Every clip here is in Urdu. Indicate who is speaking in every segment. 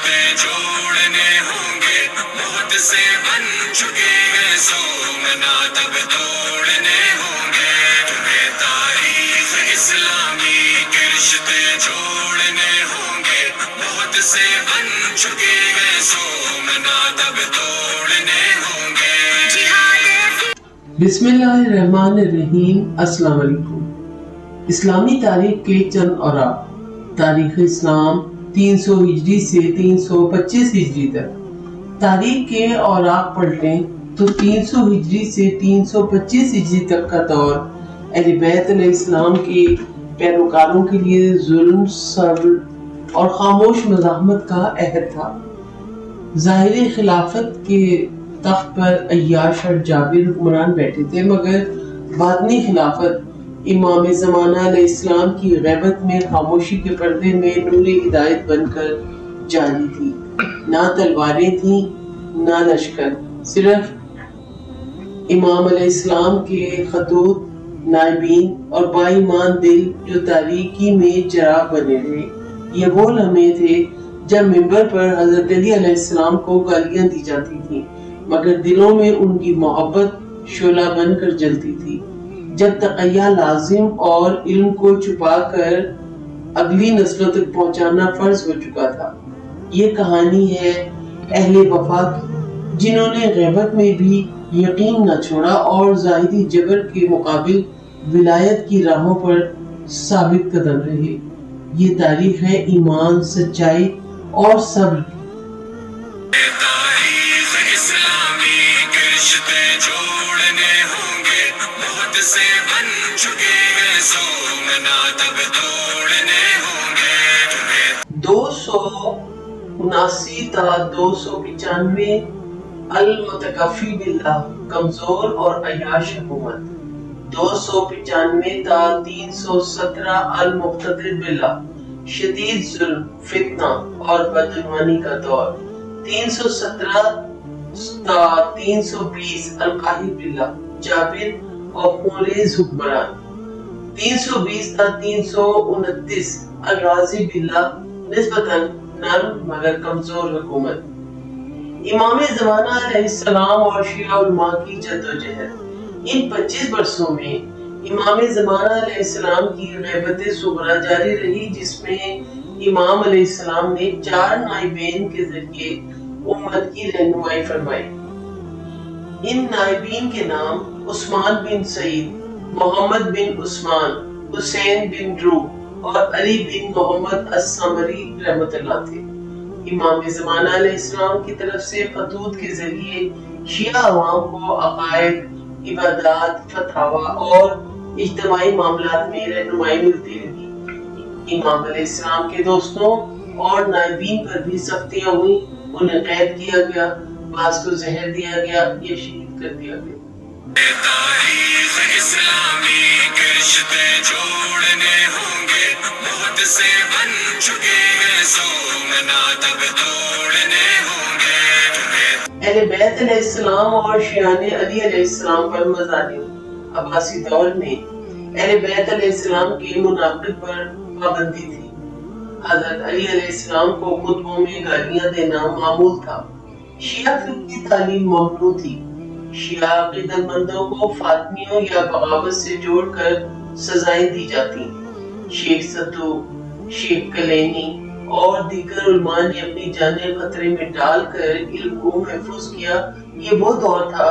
Speaker 1: رشتے جوڑنے ہوں گے، بہت سے بن چکے ہیں سومنا تب توڑنے ہوں گے، تمہیں تاریخ اسلامی کے رشتے جوڑنے ہوں گے، بہت سے بن چکے ہیں سومنا تب توڑنے ہوں گے۔
Speaker 2: بسم اللہ الرحمن الرحیم۔ السلام علیکم۔ اسلامی تاریخ کے چند اوراق۔ تاریخ اسلام 300 ہجری سے 325 ہجری تک۔ تاریخ کے اوراق پلٹیں تو 300 ہجری سے 325 ہجری تک کا دور اہل بیت علیہ السلام کے پیروکاروں کے لیے ظلم، صبر اور خاموش مزاحمت کا عہد تھا۔ ظاہر خلافت کے تخت پر عیاش اور جابر حکمران بیٹھے تھے، مگر باطنی خلافت امام زمانہ علیہ السلام کی غیبت میں خاموشی کے پردے میں نور ہدایت بن کر جاری تھی۔ نہ تلواریں تھیں، نہ لشکر، صرف امام علیہ السلام کے خطوط، نائبین اور باایمان دل جو تاریکی میں چراغ بنے رہے۔ یہ وہ لمحے تھے جب ممبر پر حضرت علی علیہ السلام کو گالیاں دی جاتی تھیں، مگر دلوں میں ان کی محبت شعلہ بن کر جلتی تھی، جب تقیہ لازم اور علم کو چھپا کر اگلی نسلوں تک پہنچانا فرض ہو چکا تھا۔ یہ کہانی ہے اہل وفا کی، جنہوں نے غیبت میں بھی یقین نہ چھوڑا اور ظاہری جبر کے مقابل ولایت کی راہوں پر ثابت قدم رہے۔ یہ تاریخ ہے ایمان، سچائی اور صبر کی۔
Speaker 1: تاریخ اسلامی کے رشتے جوڑنے ہوں گے، بہت سے بن چکے ہیں سومنا تب توڑنے ہوں گے، تمہیں
Speaker 2: 279 تا 295 المتکفی باللہ، کمزور اور عیاش حکومت۔ 295 تا 317 المقتدر باللہ، شدید ظلم، فتنہ اور بدعنوانی کا دور۔ 317 تا 320 القاہر باللہ، جابر اور خونریز حکمران۔ 320 تا 329 الراضی باللہ، نسبتاً نرم مگر کمزور حکومت۔ امام زمانہ علیہ السلام اور شیعہ علماء کی جدوجہد۔ ان 25 برسوں میں امام زمانہ علیہ السلام کی غیبت صغریٰ جاری رہی، جس میں امام علیہ السلام نے 4 نائبین کے ذریعے امت کی رہنمائی فرمائی۔ ان نائبین کے نام عثمان بن سعید، محمد بن عثمان، حسین بن رو اور علی بن محمد السامری رحمۃ اللہ تھے۔ امام زمانہ علیہ السلام کی طرف سے خطوط کے ذریعے شیعہ عوام کو عقائد، عبادات، فتاویٰ اور اجتماعی معاملات میں رہنمائی ملتی رہی۔ امام علیہ السلام کے دوستوں اور نائبین پر بھی سختیاں ہوئیں، انہیں قید کیا گیا، بعض کو زہر دیا گیا یا شہید کر دیا گیا۔
Speaker 1: تاریخ اسلامی کے رشتے جوڑنے ہوں گے، بہت سے بن چکے ہیں سومنا تب توڑنے ہوں گے، تمہیں
Speaker 2: اہل بیت علیہ السلام اور شیعان علی علیہ السلام پر مظالم۔ عباسی دور میں اہل بیت علیہ السلام کی مناقب پر پابندی تھی۔ حضرت علی علیہ السلام کو خطبوں میں گالیاں دینا معمول تھا۔ شیعہ فقہ کی تعلیم ممنوع تھی۔ شیعہ عقیدت مندوں کو فاطمیوں یا بغاوت سے جوڑ کر سزائیں دی جاتی۔ شیخ صدوق، شیخ کلینی اور دیگر علماء نے اپنی جانیں خطرے میں ڈال کر علم کو محفوظ کیا۔ یہ وہ دور تھا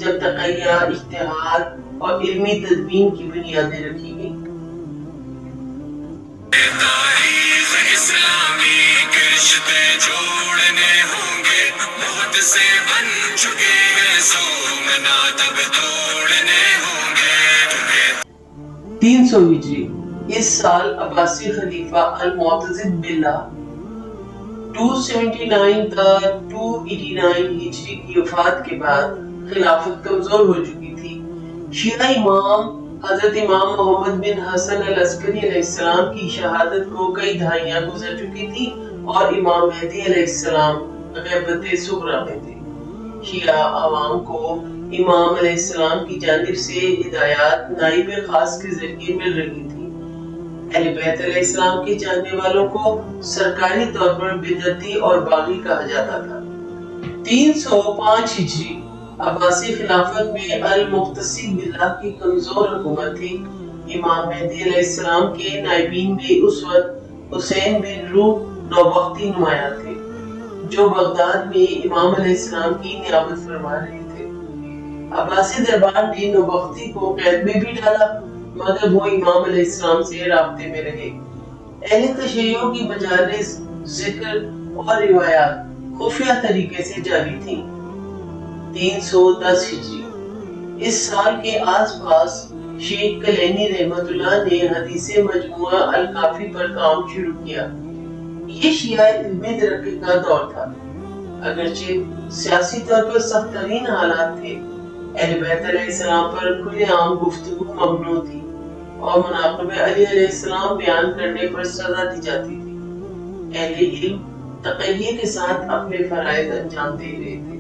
Speaker 2: جب تقیہ، اجتہاد اور علمی تدوین کی بنیادیں رکھی گئیں۔
Speaker 1: تاریخ اسلامی کے رشتے جوڑنے ہوں گے، بہت سے بن چکے ہیں سومنا تب توڑنے ہوں گے، تمہیں
Speaker 2: 300 ہجری۔ اس سال عباسی خلیفہ المعتضد باللہ 279 تا 289 ہجری کی وفات کے بعد خلافت کمزور ہو چکی تھی۔ شیعہ امام حضرت امام محمد بن حسن العسکری علیہ السلام کی شہادت کو کئی دہائیاں گزر چکی تھی اور امام مہدی علیہ السلام غیبت صغریٰ میں تھے۔ شیعہ عوام کو امام علیہ السلام کی جانب سے ہدایات نائب خاص کے ذریعے مل رہی تھی۔ اہل بیت علیہ السلام کے جاننے والوں کو سرکاری طور پر بدعتی اور باغی کہا جاتا تھا۔ 305 ہجری عباسی خلافت میں المقتصد باللہ کی کمزور حکومت تھی۔ امام مہدی علیہ السلام کے نائبین میں اس وقت حسین بن روح نوبختی نمایاں تھے، جو بغداد میں امام علیہ السلام کی نیابت فرما رہے تھے۔ عباسی دربار نے نوبختی کو قید میں بھی ڈالا، مگر وہ امام علیہ السلام سے رابطے میں رہے۔ اہل تشیع کی مجالس، ذکر اور روایات خفیہ طریقے سے جاری تھیں۔ 310 ہجری اس سال کے آس پاس شیخ کلینی رحمت اللہ نے حدیث مجموعہ الکافی پر کام شروع کیا۔ یہ شیعہ علمی ترقی کا دور تھا، اگرچہ سیاسی طور پر سخت ترین حالات تھے۔ اہل بیت علیہ السلام پر کھلے عام گفتگو ممنوع تھی اور مناقب علی علیہ السلام بیان کرنے پر سزا دی جاتی تھی۔ اہل علم تقیہ کے ساتھ اپنے فرائض انجام دے رہے تھے۔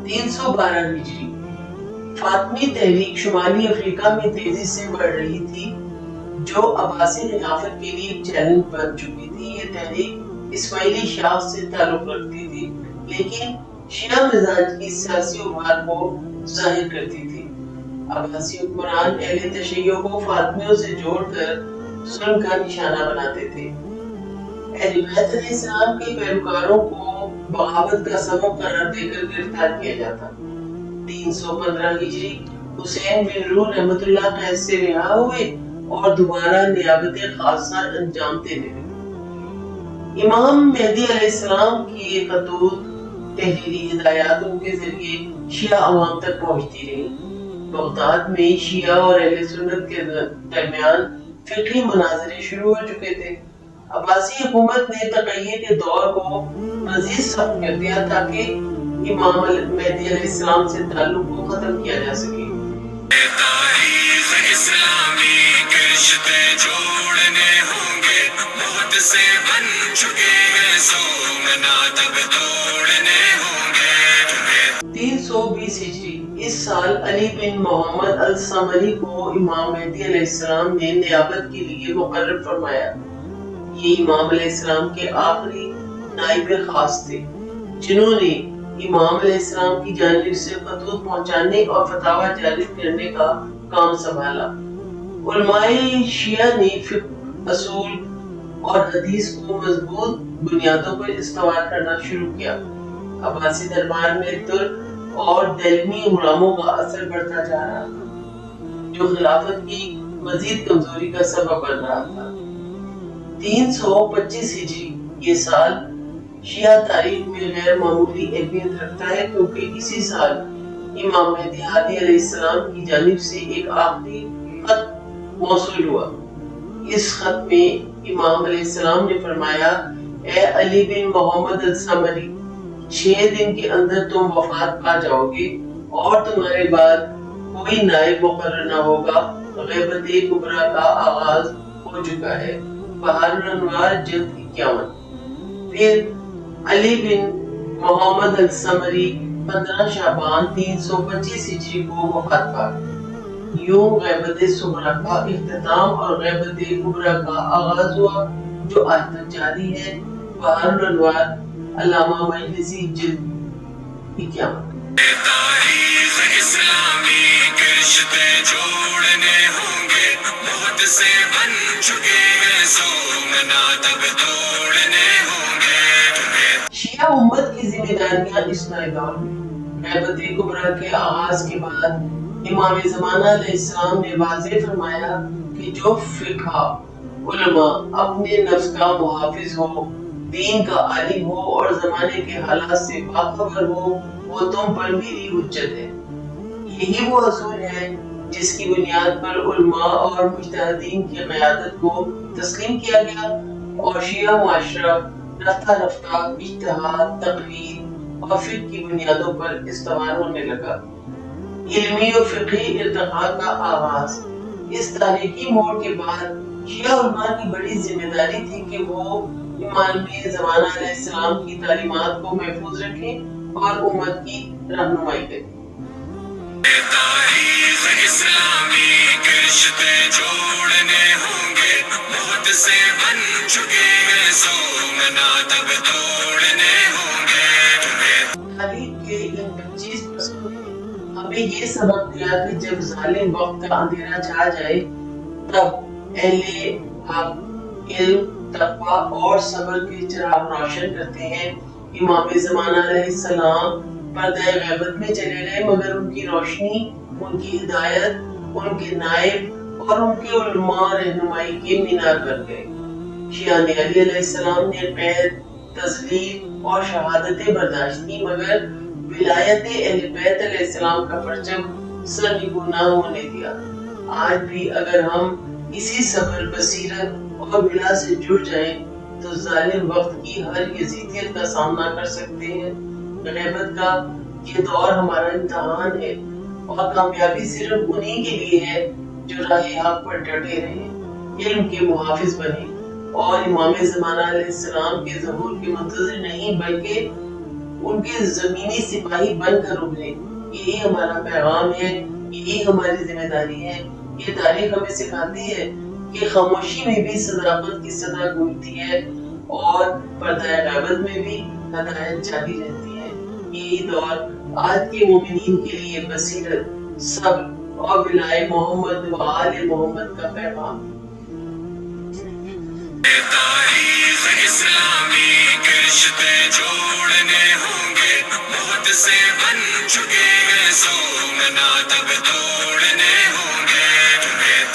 Speaker 2: 312 ہجری فاطمی تحریک شمالی افریقہ میں تیزی سے بڑھ رہی تھی، جو عباسی خلافت کے لیے ایک چیلنج بن چکی تھی۔ یہ تحریک اسماعیلی شاخ سے تعلق رکھتی تھی، لیکن شیعہ مزاج کی سیاسی ابھار کو ظاہر کرتی تھی۔ عباسی حکمران اہل تشیع کو فاطمیوں سے جوڑ کر ظلم کا نشانہ بناتے تھے۔ اہل بیت علیہ السلام کے پیروکاروں کو بغاوت کا سبب قرار دے کر گرفتار کیا جاتا۔ 315 ہجری حسین بن روح رحمت اللہ قید سے رہا ہوئے اور دوبارہ نیابت خاصہ انجام دینے لگے۔ امام مہدی علیہ السلام کی خطوط، تحریری ہدایات ان کے ذریعے شیعہ عوام تک پہنچتی رہی۔ بغداد میں شیعہ اور اہل سنت کے درمیان فقہی مناظرے شروع ہو چکے تھے۔ عباسی حکومت نے تقیہ کے دور کو مزید سخت کر دیا تاکہ امام مہدی علیہ السلام سے تعلق کو ختم کیا جا سکے۔
Speaker 1: تاریخ اسلامی کے رشتے جوڑنے ہوں گے، بہت سے بن چکے ہیں سومنا تب توڑنے ہوں گے۔
Speaker 2: 320 ہجری اس سال علی بن محمد الثمری کو امام مہدی علیہ السلام نے نیابت کے لیے مقرر فرمایا۔ یہ امام علیہ السلام کے آخری نائب خاص تھے، جنہوں نے امام علیہ السلام کی جانب سے خطوط پہنچانے اور فتاوی جاری کرنے کا کام سنبھالا۔ علماء شیعہ نے فقہ، اصول اور حدیث کو مضبوط بنیادوں پر استوار کرنا شروع کیا۔ عباسی دربار میں ترک اور دہلوی غلاموں کا اثر بڑھتا جا رہا تھا، جو خلافت کی مزید کمزوری کا سبب بن رہا تھا۔ 325 ہجری یہ سال شیعہ تاریخ میں غیر معمولی اہمیت رکھتا ہے، کیونکہ اسی سال امام مہدی ہادی علیہ السلام کی جانب سے ایک آخری خط موصول ہوا۔ اس خط میں امام علیہ السلام نے فرمایا: اے علی بن محمد الثمری، 6 دن کے اندر تم وفات پا جاؤ گے اور تمہارے بعد کوئی نائب مقرر نہ ہوگا۔ غیبت کبریٰ کا آغاز ہو چکا ہے۔ بہار الانوار جلد 51۔ پھر علی بن محمد الثمری 15 شعبان 325 ہجری کو وفات پا گئے۔ یوں غیبت صغریٰ کا اختتام اور غیبت کبریٰ کا آغاز ہوا، جو آج تک جاری ہے۔ بہار الانوار علامہ مجلسی جلد 51۔
Speaker 1: تاریخ اسلامی کے رشتے جوڑنے ہوں گے، بہت سے بن چکے ہیں سومنا تب توڑنے ہوں گے۔
Speaker 2: شیعہ امت کی ذمہ داریاں اس نئے دور میں غیبت کبریٰ کے آغاز کے بعد امام زمانہ علیہ السلام نے واضح فرمایا کہ جو فقہ علماء اپنے نفس کا محافظ ہو، دین کا عالم ہو اور زمانے کے حالات سے باخبر ہو، وہ تم پر میری حجت ہے۔ یہی وہ اصول ہے جس کی بنیاد پر علماء اور مجتہدین کی قیادت کو تسلیم کیا گیا اور شیعہ معاشرہ رفتہ رفتہ اجتہاد، تقلید اور فقہ کی بنیادوں پر استوار ہونے لگا۔ علمی و فقہی ارتقاء کا آغاز۔ اس تاریخی موڑ کے بعد شیعہ علماء کی بڑی ذمہ داری تھی کہ وہ امام زمانہ علیہ السلام کی تعلیمات کو محفوظ رکھیں اور امت کی رہنمائی کریں۔
Speaker 1: تاریخ اسلامی کے رشتے جوڑنے ہوں گے، بہت سے بن چکے ہیں سومنا تب توڑنے ہوں گے تمہیں۔
Speaker 2: تاریخ کے ان 25 فصلوں نے ہمیں یہ سبق دیا کہ جب ظالم وقت کا اندھیرا چھا جائے تب اہل حق علم تقوی اور صبر کے چراغ روشن کرتے ہیں۔ امام زمانہ علیہ السلام پردہ غیبت میں چلے گئے، مگر ان کی روشنی، ان کی ہدایت، ان کے نائب اور ان کے علماء رہنمائی کے مینار بن گئے۔ شیعان علی علیہ السلام نے قید، تذلیل اور شہادتیں برداشت کی، مگر ولایت اہل بیت علیہ السلام کا پرچم سرنگوں نہ ہونے دیا۔ آج بھی اگر ہم اسی صبر، بصیرت اور ولا سے جڑ جائیں تو ظالم وقت کی ہر یزیدیت کا سامنا کر سکتے ہیں۔ غیبت کا یہ دور ہمارا امتحان ہے اور کامیابی صرف انہی کے لیے ہے جو راہ حق پر ڈٹے رہے، علم کے محافظ بنے اور امام زمانہ علیہ السلام کے ظہور کے منتظر نہیں بلکہ ان کے زمینی سپاہی بن کر ابھرے۔ یہی ہمارا پیغام ہے، یہی ہماری ذمہ داری ہے۔ یہ تاریخ ہمیں سکھاتی ہے کہ خاموشی میں بھی صداقت کی صدا گونجتی ہے اور پردہ غیبت میں بھی ہدایت جاری رہتی ہے۔ یہی دور آج کے مومنین کے لیے بصیرت، صبر اور ولائے محمد و آل محمد کا پیغام۔
Speaker 1: تاریخ اسلامی کے رشتے جوڑنے ہوں گے، بہت سے بن چکے ہیں سومنا تب توڑنے